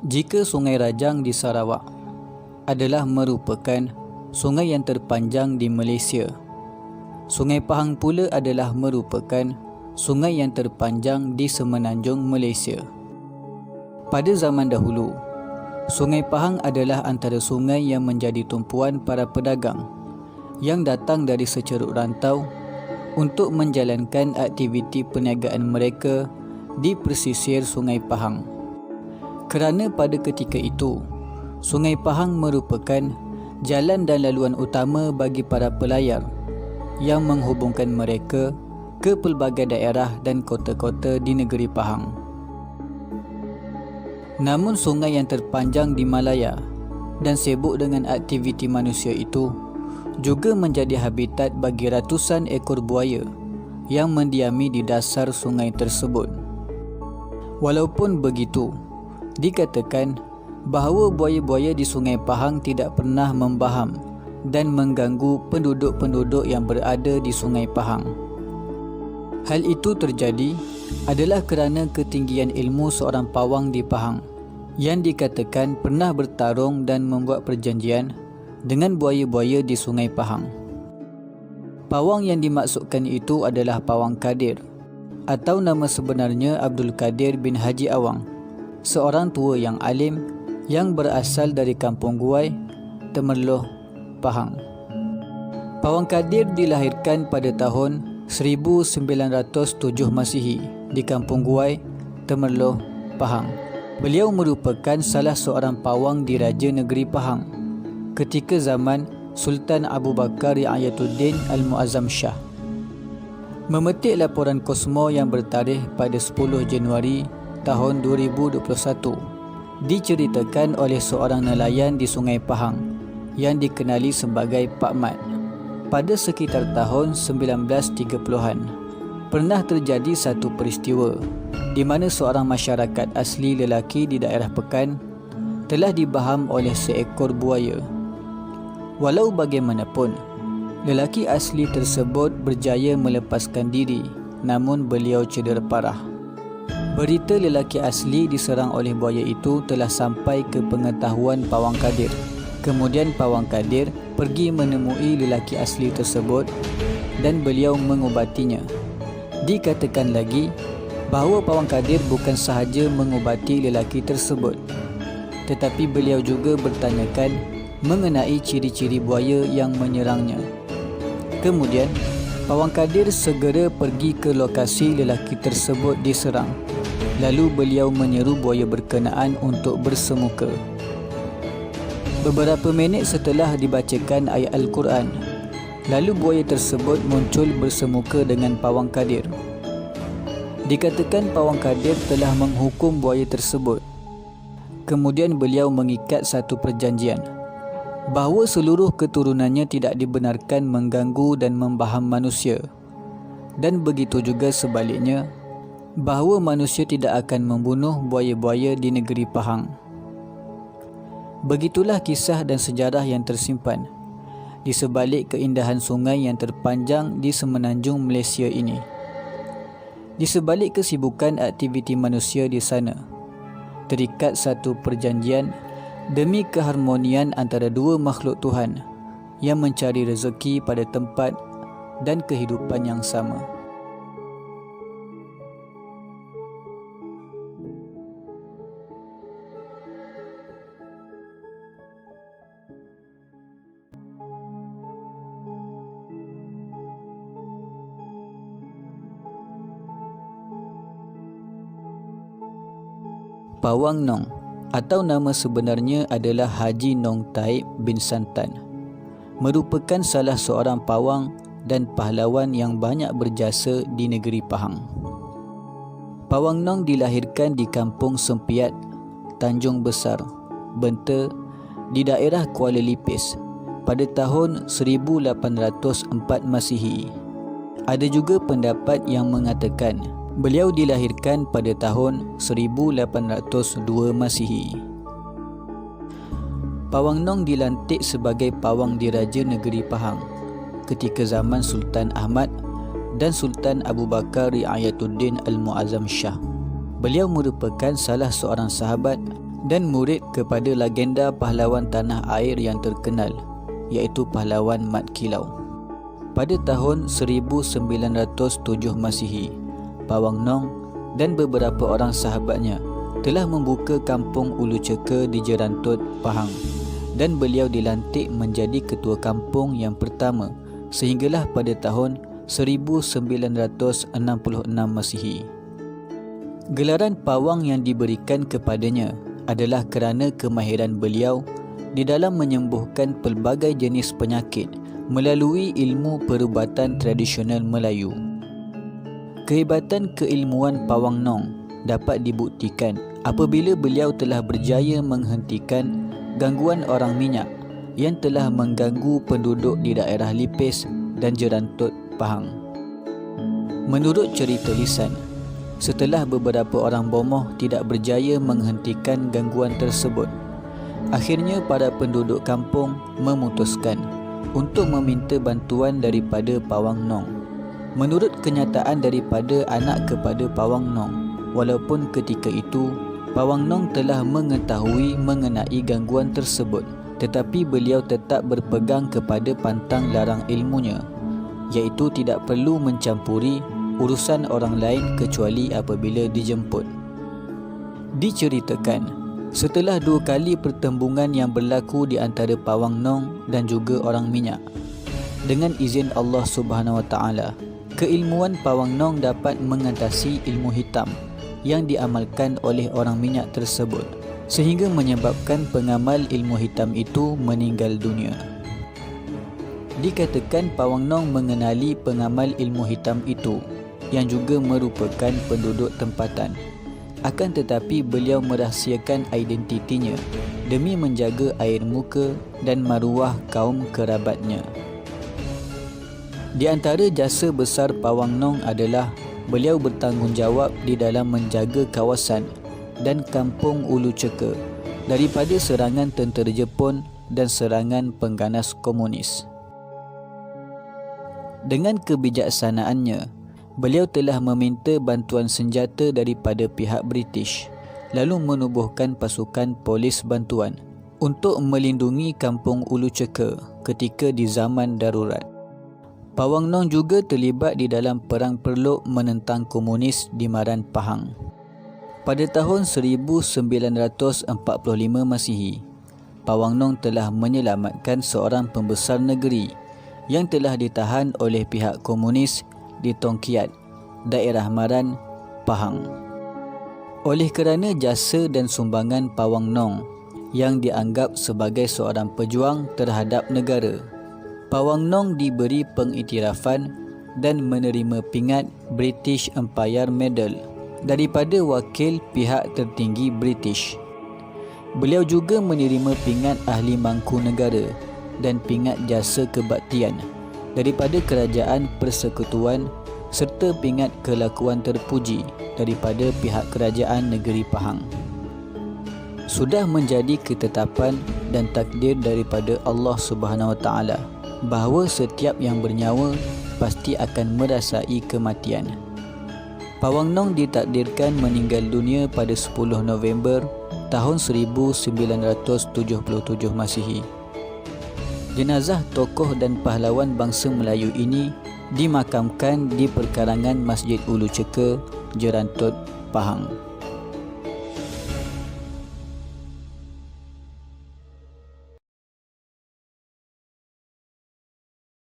Jika Sungai Rajang di Sarawak adalah merupakan sungai yang terpanjang di Malaysia, Sungai Pahang pula adalah merupakan sungai yang terpanjang di semenanjung Malaysia. Pada zaman dahulu, Sungai Pahang adalah antara sungai yang menjadi tumpuan para pedagang yang datang dari seceruk rantau untuk menjalankan aktiviti perniagaan mereka di pesisir Sungai Pahang. Kerana pada ketika itu, Sungai Pahang merupakan jalan dan laluan utama bagi para pelayar yang menghubungkan mereka ke pelbagai daerah dan kota-kota di negeri Pahang. Namun sungai yang terpanjang di Malaya dan sibuk dengan aktiviti manusia itu juga menjadi habitat bagi ratusan ekor buaya yang mendiami di dasar sungai tersebut. Walaupun begitu, dikatakan bahawa buaya-buaya di Sungai Pahang tidak pernah membaham dan mengganggu penduduk-penduduk yang berada di Sungai Pahang. Hal itu terjadi adalah kerana ketinggian ilmu seorang pawang di Pahang yang dikatakan pernah bertarung dan membuat perjanjian dengan buaya-buaya di Sungai Pahang. Pawang yang dimaksudkan itu adalah Pawang Kadir, atau nama sebenarnya Abdul Kadir bin Haji Awang, seorang tua yang alim yang berasal dari Kampung Guai, Temerloh, Pahang. Pawang Kadir dilahirkan pada tahun 1907 Masihi di Kampung Guai, Temerloh, Pahang. Beliau merupakan salah seorang pawang di Raja Negeri Pahang ketika zaman Sultan Abu Bakar Riayatuddin Al-Muazzam Shah. Memetik laporan Kosmo yang bertarikh pada 10 Januari tahun 2021 diceritakan oleh seorang nelayan di Sungai Pahang yang dikenali sebagai Pak Mat. Pada sekitar tahun 1930-an, pernah terjadi satu peristiwa di mana seorang masyarakat asli lelaki di daerah Pekan telah dibaham oleh seekor buaya. Walau bagaimanapun, lelaki asli tersebut berjaya melepaskan diri, namun beliau cedera parah. Berita lelaki asli diserang oleh buaya itu telah sampai ke pengetahuan Pawang Kadir. Kemudian Pawang Kadir pergi menemui lelaki asli tersebut dan beliau mengubatinya. Dikatakan lagi bahawa Pawang Kadir bukan sahaja mengubati lelaki tersebut, tetapi beliau juga bertanyakan mengenai ciri-ciri buaya yang menyerangnya. Kemudian Pawang Kadir segera pergi ke lokasi lelaki tersebut diserang. Lalu beliau menyeru buaya berkenaan untuk bersemuka. Beberapa minit setelah dibacakan ayat Al-Quran, lalu buaya tersebut muncul bersemuka dengan Pawang Kadir. Dikatakan Pawang Kadir telah menghukum buaya tersebut. Kemudian beliau mengikat satu perjanjian bahawa seluruh keturunannya tidak dibenarkan mengganggu dan membaham manusia, dan begitu juga sebaliknya, bahawa manusia tidak akan membunuh buaya-buaya di negeri Pahang. Begitulah kisah dan sejarah yang tersimpan di sebalik keindahan sungai yang terpanjang di semenanjung Malaysia ini. Di sebalik kesibukan aktiviti manusia di sana, terikat satu perjanjian demi keharmonian antara dua makhluk Tuhan yang mencari rezeki pada tempat dan kehidupan yang sama. Pawang Nong atau nama sebenarnya adalah Haji Nong Taib bin Santan, merupakan salah seorang pawang dan pahlawan yang banyak berjasa di negeri Pahang. Pawang Nong dilahirkan di Kampung Sempiat, Tanjung Besar, Bente di daerah Kuala Lipis pada tahun 1804 Masihi. Ada juga pendapat yang mengatakan beliau dilahirkan pada tahun 1802 Masihi. Pawang Nong dilantik sebagai pawang diraja negeri Pahang ketika zaman Sultan Ahmad dan Sultan Abu Bakar Riayatuddin Al-Muazzam Shah. Beliau merupakan salah seorang sahabat dan murid kepada legenda pahlawan tanah air yang terkenal, iaitu pahlawan Mat Kilau. Pada tahun 1907 Masihi, Pawang Nong dan beberapa orang sahabatnya telah membuka kampung Ulu Ceka di Jerantut, Pahang, dan beliau dilantik menjadi ketua kampung yang pertama sehinggalah pada tahun 1966 Masihi. Gelaran pawang yang diberikan kepadanya adalah kerana kemahiran beliau di dalam menyembuhkan pelbagai jenis penyakit melalui ilmu perubatan tradisional Melayu. Kehebatan keilmuan Pawang Nong dapat dibuktikan apabila beliau telah berjaya menghentikan gangguan orang minyak yang telah mengganggu penduduk di daerah Lipis dan Jerantut, Pahang. Menurut cerita lisan, setelah beberapa orang bomoh tidak berjaya menghentikan gangguan tersebut, akhirnya para penduduk kampung memutuskan untuk meminta bantuan daripada Pawang Nong. Menurut kenyataan daripada anak kepada Pawang Nong, walaupun ketika itu Pawang Nong telah mengetahui mengenai gangguan tersebut, tetapi beliau tetap berpegang kepada pantang larang ilmunya, iaitu tidak perlu mencampuri urusan orang lain kecuali apabila dijemput. Diceritakan, setelah 2 kali pertembungan yang berlaku di antara Pawang Nong dan juga orang minyak, dengan izin Allah Subhanahu Wa Taala, keilmuan Pawang Nong dapat mengatasi ilmu hitam yang diamalkan oleh orang minyak tersebut, sehingga menyebabkan pengamal ilmu hitam itu meninggal dunia. Dikatakan Pawang Nong mengenali pengamal ilmu hitam itu yang juga merupakan penduduk tempatan. Akan tetapi beliau merahsiakan identitinya demi menjaga air muka dan maruah kaum kerabatnya. Di antara jasa besar Pawang Nong adalah beliau bertanggungjawab di dalam menjaga kawasan dan kampung Ulu Ceka daripada serangan tentera Jepun dan serangan pengganas komunis. Dengan kebijaksanaannya, beliau telah meminta bantuan senjata daripada pihak British, lalu menubuhkan pasukan polis bantuan untuk melindungi kampung Ulu Ceka ketika di zaman darurat. Pawang Nong juga terlibat di dalam perang Perlok menentang komunis di Maran, Pahang. Pada tahun 1945 Masihi, Pawang Nong telah menyelamatkan seorang pembesar negeri yang telah ditahan oleh pihak komunis di Tongkiat, daerah Maran, Pahang. Oleh kerana jasa dan sumbangan Pawang Nong yang dianggap sebagai seorang pejuang terhadap negara, Pawang Nong diberi pengiktirafan dan menerima pingat British Empire Medal daripada wakil pihak tertinggi British. Beliau juga menerima pingat Ahli Mangku Negara dan pingat jasa kebaktian daripada Kerajaan Persekutuan serta pingat kelakuan terpuji daripada pihak Kerajaan Negeri Pahang. Sudah menjadi ketetapan dan takdir daripada Allah Subhanahu Wa Taala bahawa setiap yang bernyawa pasti akan merasai kematian. Pawang Nong ditakdirkan meninggal dunia pada 10 November tahun 1977 Masihi. Jenazah tokoh dan pahlawan bangsa Melayu ini dimakamkan di perkarangan Masjid Ulu Ceka, Jerantut, Pahang.